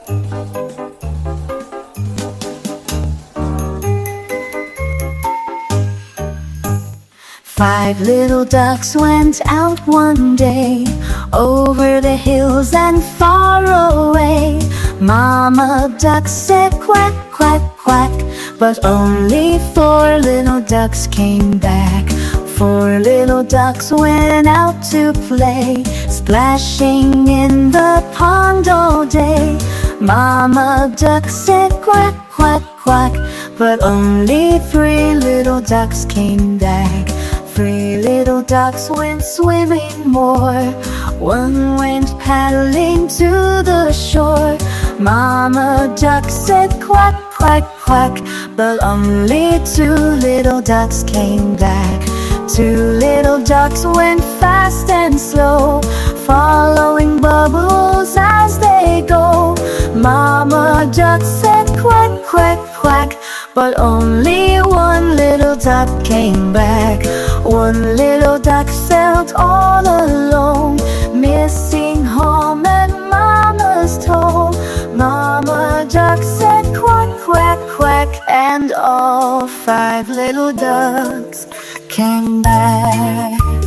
Five little ducks went out one day, over the hills and far away. Mama duck said quack, quack, quack, but only four little ducks came back. Four little ducks went out to play, splashing in the pond all day. Mama duck said quack, quack, quack, but only three little ducks came back. Three little ducks went swimming more, one went paddling to the shore. Mama duck said quack, quack, quack, but only two little ducks came back. Two little ducks went fast and slow, following bubbles as they go. Mama duck said quack, quack, quack, but only one little duck came back. One little duck felt all alone, missing home and Mama's toe. Mama duck said quack, quack, quack, and all five little ducks came back.